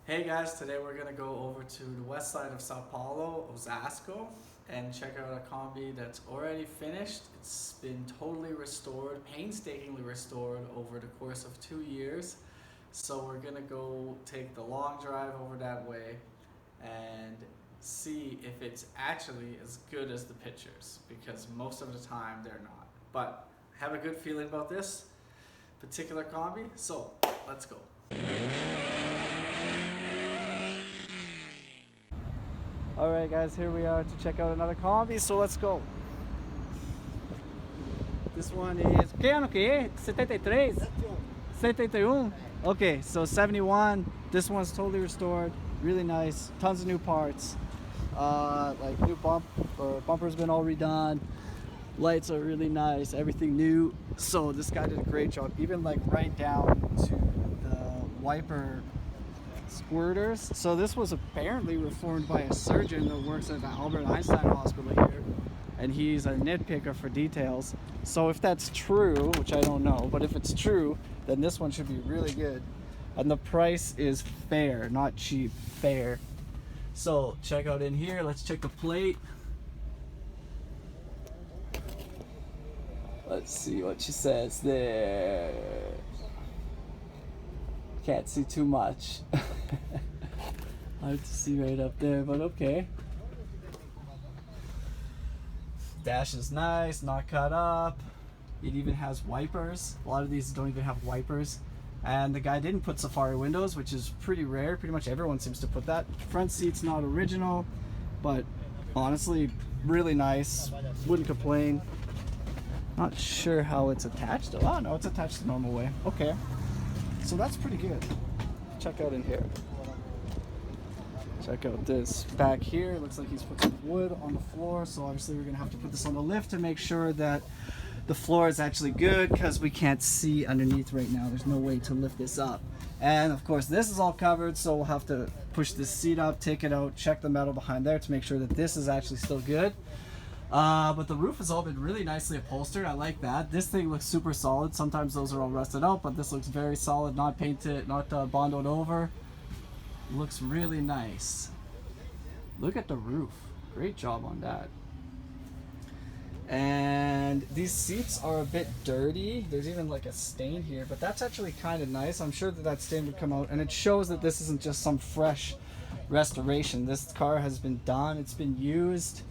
Hey guys, today we're gonna go over to the west side of Sao Paulo, Osasco, and check out a combi that's already finished. It's been totally restored, painstakingly restored over the course of 2 years. So we're gonna go take the long drive over that way and see if it's actually as good as the pictures, because most of the time they're not. But I have a good feeling about this particular combi, so let's go. Alright guys, here we are to check out another combi, so let's go. This one is... Que ano que é? 73? 71? Okay, so 71. This one's totally restored, really nice, tons of new parts. Like new bumper's been all redone. Lights are really nice, everything new. So this guy did a great job, even like right down to the wiper squirters. So this was apparently reformed by a surgeon that works at the Albert Einstein Hospital here, and he's a nitpicker for details. So if that's true, which I don't know, but if it's true, then this one should be really good. And the price is fair, not cheap, fair. So check out in here, let's check the plate. Let's see what she says there. Can't see too much. Hard to see right up there, but okay. Dash is nice, not cut up. It even has wipers. A lot of these don't even have wipers. And the guy didn't put safari windows, which is pretty rare. Pretty much everyone seems to put that. Front seat's not original, but honestly, really nice. Wouldn't complain. Not sure how it's attached. Oh no, it's attached the normal way. Okay. So that's pretty good. Check out in here. Check out this back here. Looks like he's put some wood on the floor. So obviously we're gonna have to put this on the lift to make sure that the floor is actually good, because we can't see underneath right now. There's no way to lift this up. And of course this is all covered, so we'll have to push this seat up, take it out, check the metal behind there to make sure that this is actually still good. But the roof has all been really nicely upholstered. I like that. This thing looks super solid. Sometimes those are all rusted out, but this looks very solid, not painted, not bondoed over. Looks really nice. Look at the roof. Great job on that. And these seats are a bit dirty. There's even like a stain here, but that's actually kind of nice. I'm sure that that stain would come out, and it shows that this isn't just some fresh restoration. This car has been done, it's been used,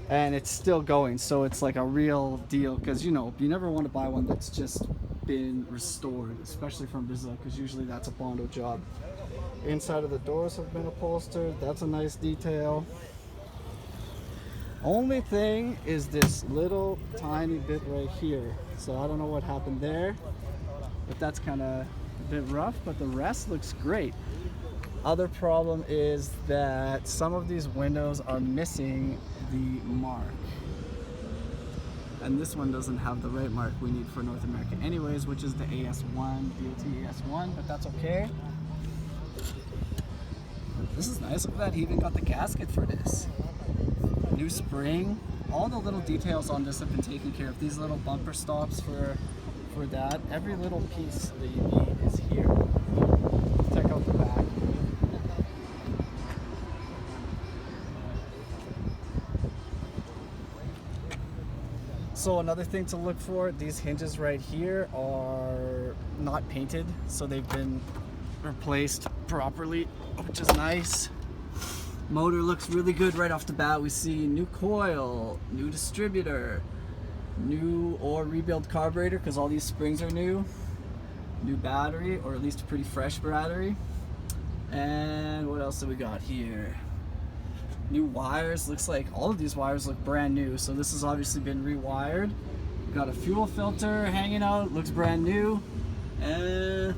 and it's still going, so it's like a real deal, because you know, you never want to buy one that's just been restored, especially from Brazil, because usually that's a bondo job. Inside of the doors have been upholstered. That's a nice detail. Only thing is this little tiny bit right here, so I don't know what happened there, but that's kind of a bit rough, but the rest looks great. Other problem is that some of these windows are missing the mark, and this one doesn't have the right mark we need for North America anyways, which is the AS1, DOT AS1, but that's okay. This is nice. Look at that, he even got the gasket for this. New spring. All the little details on this have been taken care of. These little bumper stops for that. Every little piece that you need is here. Check out the back. So another thing to look for, these hinges right here are not painted, so they've been replaced properly, which is nice. Motor looks really good right off the bat. We see new coil, new distributor, new or rebuilt carburetor, because all these springs are new. New battery, or at least a pretty fresh battery. And what else do we got here? New wires. Looks like all of these wires look brand new, so this has obviously been rewired. We've got a fuel filter hanging out, looks brand new. And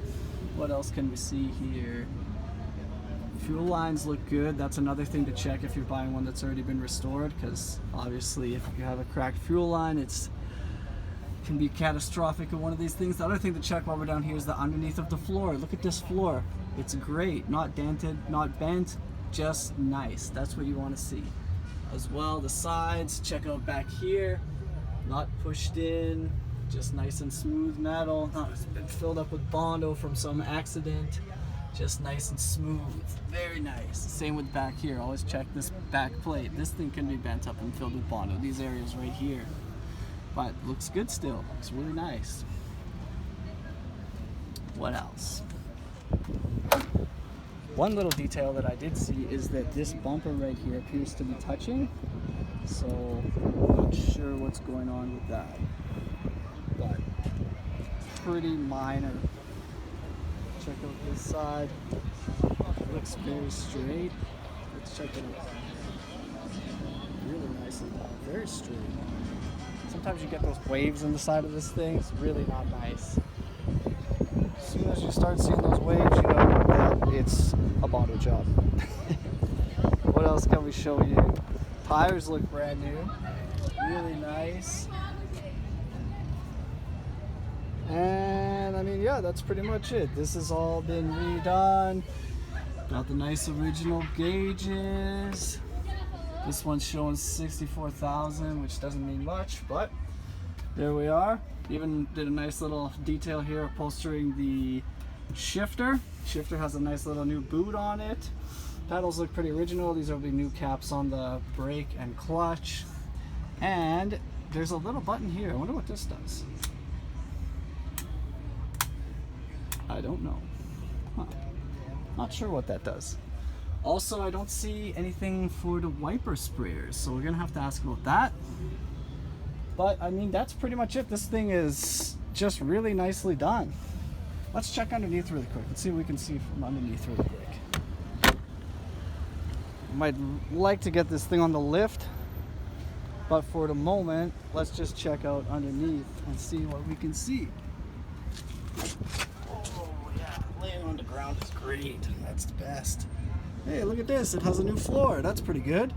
what else can we see here? Fuel lines look good. That's another thing to check if you're buying one that's already been restored, because obviously if you have a cracked fuel line, it can be catastrophic in one of these things. The other thing to check while we're down here is the underneath of the floor. Look at this floor. It's great. Not dented, not bent, just nice. That's what you want to see. As well, the sides, check out back here. Not pushed in, just nice and smooth metal. Not been filled up with Bondo from some accident. Just nice and smooth, very nice. Same with back here, always check this back plate. This thing can be bent up and filled with Bondo, these areas right here. But looks good still, looks really nice. What else? One little detail that I did see is that this bumper right here appears to be touching. So I'm not sure what's going on with that, but pretty minor. Check out this side. It looks very straight. Let's check it out. Really nice and very straight. Sometimes you get those waves on the side of this thing. It's really not nice. As soon as you start seeing those waves, you know that it's a Bondo job. What else can we show you? Tires look brand new. Really nice. And I mean, yeah, that's pretty much it. This has all been redone. Got the nice original gauges. This one's showing 64,000, which doesn't mean much, but there we are. Even did a nice little detail here upholstering the shifter. Shifter has a nice little new boot on it. Pedals look pretty original. These are the new caps on the brake and clutch. And there's a little button here. I wonder what this does. I don't know. Huh. Not sure what that does. Also, I don't see anything for the wiper sprayers, so we're gonna have to ask about that. But I mean, that's pretty much it. This thing is just really nicely done. Let's check underneath really quick. Let's see what we can see from underneath really quick. Might like to get this thing on the lift, but for the moment, let's just check out underneath and see what we can see. Oh yeah, laying on the ground is great. That's the best. Hey, look at this. It has a new floor. That's pretty good.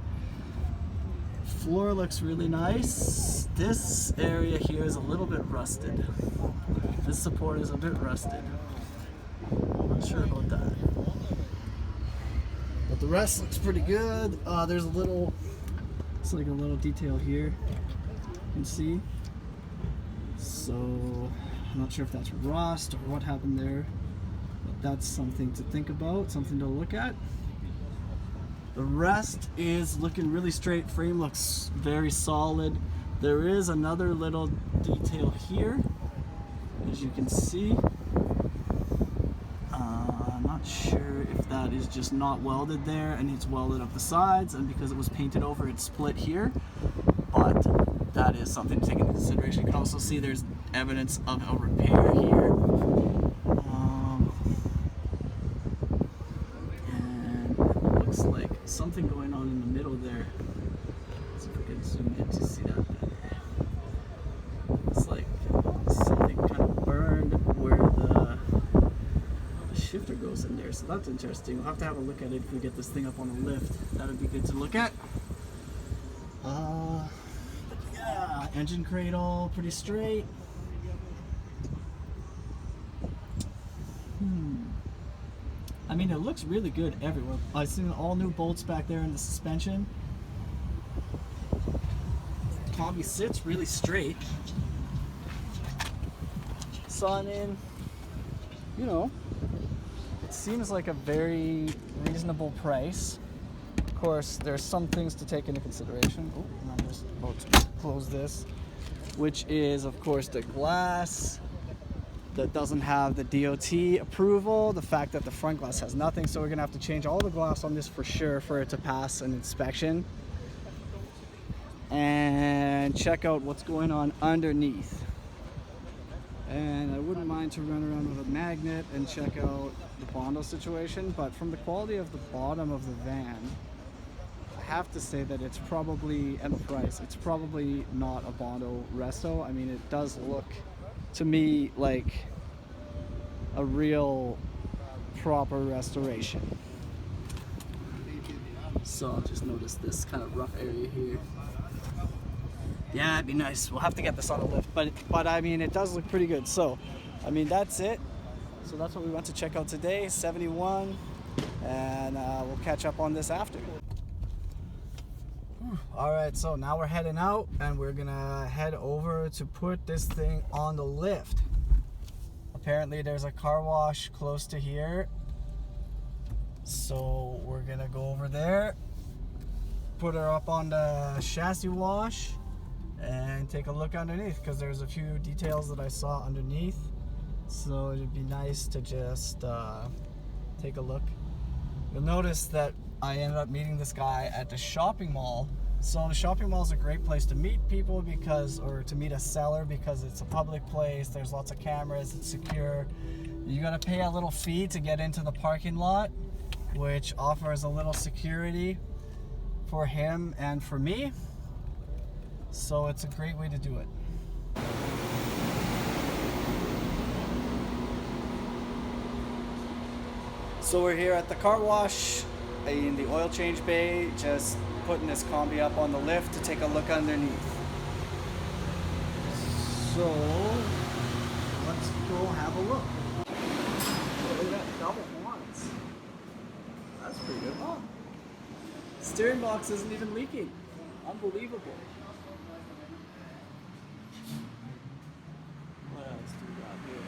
Floor looks really nice. This area here is a little bit rusted. This support is a bit rusted. Not sure about that. But the rest looks pretty good. There's a little, it's like a little detail here. You can see. So I'm not sure if that's rust or what happened there. But that's something to think about, something to look at. The rest is looking really straight. Frame looks very solid. There is another little detail here, as you can see. I'm not sure if that is just not welded there and it's welded up the sides, and because it was painted over, it's split here. But that is something to take into consideration. You can also see there's evidence of a repair here. Like something going on in the middle there. Let's see if we can zoom in to see that better. It's like something kind of burned where the shifter goes in there, so that's interesting. We'll have to have a look at it if we get this thing up on the lift. That would be good to look at. Yeah, engine cradle pretty straight. I mean, it looks really good everywhere. I've seen all new bolts back there in the suspension. Combi sits really straight. Sun in. You know, it seems like a very reasonable price. Of course, there's some things to take into consideration. Oh, I'm just about to close this, which is, of course, the glass that doesn't have the DOT approval, the fact that the front glass has nothing, so we're gonna have to change all the glass on this for sure for it to pass an inspection. And check out what's going on underneath. And I wouldn't mind to run around with a magnet and check out the Bondo situation, but from the quality of the bottom of the van, I have to say that it's probably, and the price, it's probably not a Bondo resto. I mean, it does look to me like a real proper restoration. So I'll just notice this kind of rough area here. Yeah, it'd be nice. We'll have to get this on the lift, but I mean, it does look pretty good. So I mean, that's it. So that's what we went to check out today, 71, and we'll catch up on this after. All right, so now we're heading out and we're gonna head over to put this thing on the lift. Apparently there's a car wash close to here So we're gonna go over there, put her up on the chassis wash, and take a look underneath, because there's a few details that I saw underneath. So it'd be nice to just take a look. You'll notice that I ended up meeting this guy at the shopping mall. So the shopping mall is a great place to meet people or to meet a seller, because it's a public place. There's lots of cameras. It's secure. You gotta pay a little fee to get into the parking lot, which offers a little security for him and for me. So it's a great way to do it. So we're here at the car wash in the oil change bay, just putting this combi up on the lift to take a look underneath. So let's go have a look. Oh, look at that, double horns. That's pretty good, huh? Steering box isn't even leaking. Unbelievable. What else do we got here?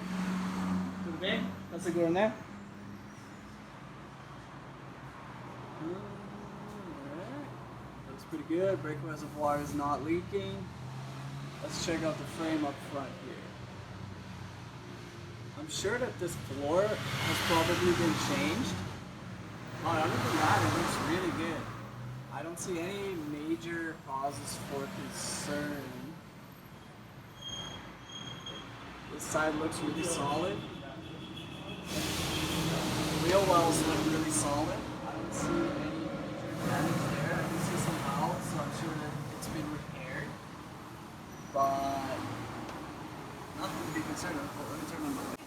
To the bay? Let's go in there. Looks pretty good. Brake reservoir is not leaking. Let's check out the frame up front here. I'm sure that this floor has probably been changed. But other than that, it looks really good. I don't see any major causes for concern. This side looks really solid. Wheel wells look really solid. I don't see any major damage there. I can see some valves, so I'm sure that it's been repaired. But nothing to be concerned with. Let me turn on the light.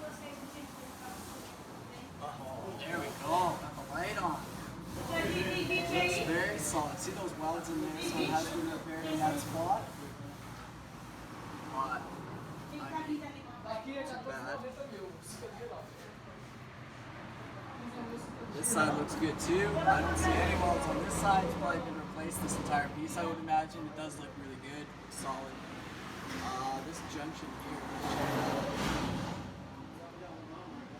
There we go. Got the light on. It's very solid. See those welds in there? So it has been repaired in that spot. But I mean, not too bad. This side looks good too. I don't see any welds on this side. It's probably been replaced, this entire piece, I would imagine. It does look really good. It's solid. This junction here,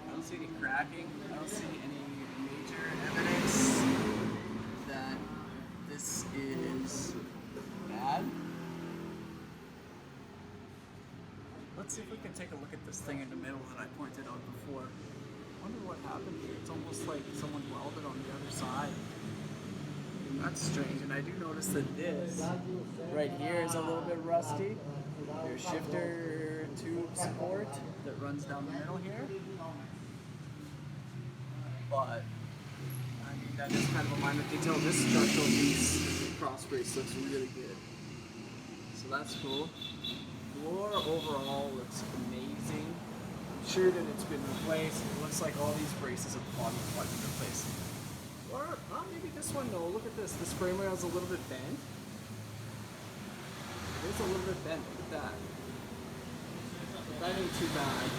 I don't see any cracking. I don't see any major evidence that this is bad. Let's see if we can take a look at this thing in the middle that I pointed out before. I wonder what happened here. It's almost like someone welded on the other side. That's strange. And I do notice that this right here is a little bit rusty. There's shifter tube support that runs down the middle here. But I mean, that is kind of a minor detail. This structural piece, cross brace, looks really good. So that's cool. Floor overall looks amazing. I'm sure that it's been replaced. It looks like all these braces at the bottom have probably been replaced. Or maybe this one, no. Look at this. This frame rail is a little bit bent. It's a little bit bent. Look at that. But that ain't too bad.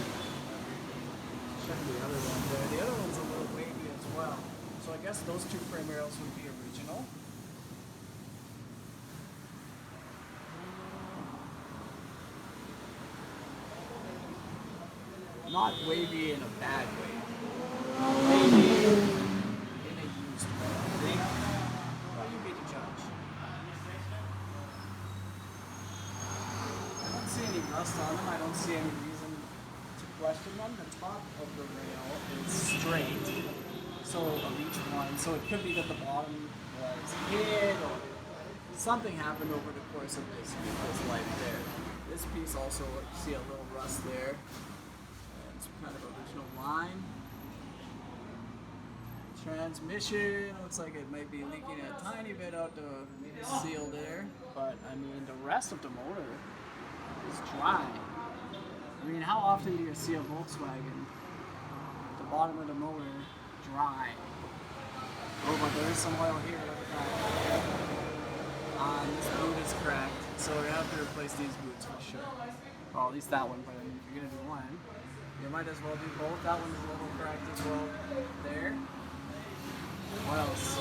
Check the other one there. The other one's a little wavy as well. So I guess those two frame rails would be original. Not wavy in a bad way. Wavy in a used way, I think. Well, you be the judge. I don't see any rust on them. I don't see any reason to question them. The top of the rail is straight, so of each one. So it could be that the bottom was hit or something happened over the course of this vehicle's life there. This piece also, you see a little rust there. Kind of original line. Transmission looks like it might be leaking a tiny bit out the seal there, but I mean the rest of the motor is dry. I mean, how often do you see a Volkswagen, the bottom of the motor, dry? Oh, but there is some oil here. Look at that. This boot is cracked, so we have to replace these boots for sure. Well, at least that one, but I mean, if you're gonna do one, you might as well do both. That one's a little cracked as well there. What else?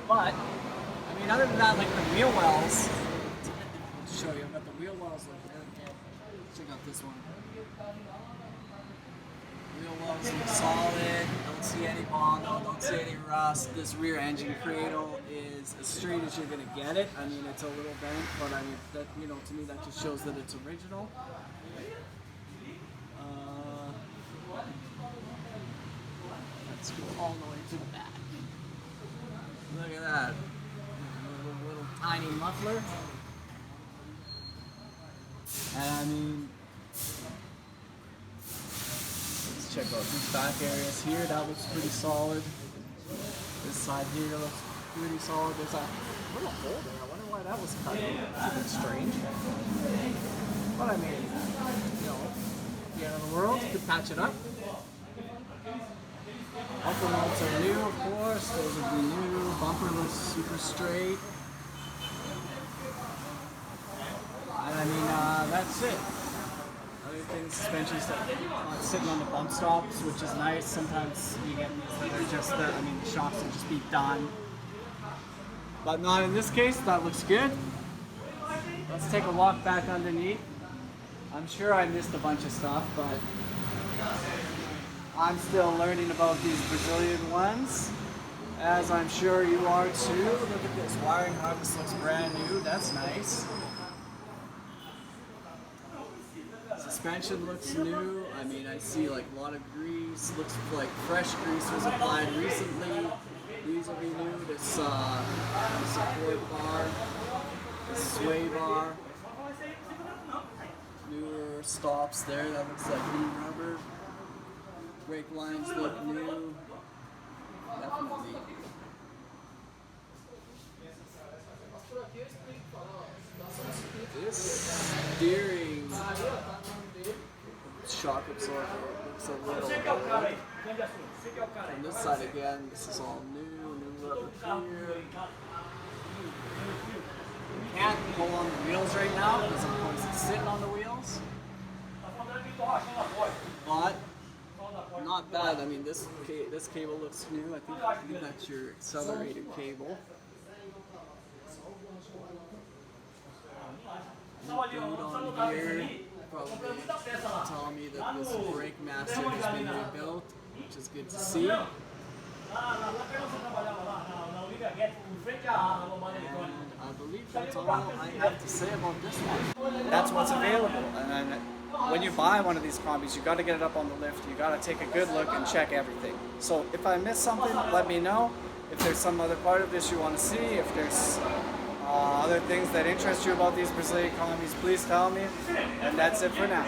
But, I mean, other than that, like the wheel wells, I'll show you. I've got the wheel wells like there. Check out this one. Wheel wells look solid. Don't see any bono. Don't see any rust. This rear engine cradle is as straight as you're gonna get it. I mean, it's a little bent, but I mean, that, you know, to me that just shows that it's original. Let's go all the way to the back. Look at that. Little tiny muffler. And I mean, let's check out these back areas here. That looks pretty solid. This side here looks pretty solid. There's a little hole there. I wonder why that was cut. That's a bit strange. But I mean, you know, the end of the world, you could patch it up. Bumper mounts are new, of course. Those would be new. Bumper looks super straight. And I mean, that's it. Other things, suspension's sitting on the bump stops, which is nice. Sometimes you get these that are just, I mean, the shocks will just be done. But not in this case, that looks good. Let's take a walk back underneath. I'm sure I missed a bunch of stuff, but I'm still learning about these Brazilian ones, as I'm sure you are too. Look at this, wiring harness looks brand new, that's nice. Suspension looks new. I mean, I see like a lot of grease. Looks like fresh grease was applied recently. These will be new. This support bar, this sway bar. Newer stops there. That looks like new rubber. Brake lines look new. Definitely. This steering shock absorber looks a little old. On this side again, this is all new rubber here. Can't pull on the wheels right now because of course it's sitting on the wheels. But not bad. I mean, this cable looks new. I think that's your accelerator cable. Boot on here, probably telling me that this brake master has been rebuilt, which is good to see. And I believe that's all I have to say about this one. That's what's available. And then when you buy one of these combis, you got to get it up on the lift. You got to take a good look and check everything. So if I missed something, let me know. If there's some other part of this you want to see, if there's other things that interest you about these Brazilian combis, please tell me. And that's it for now.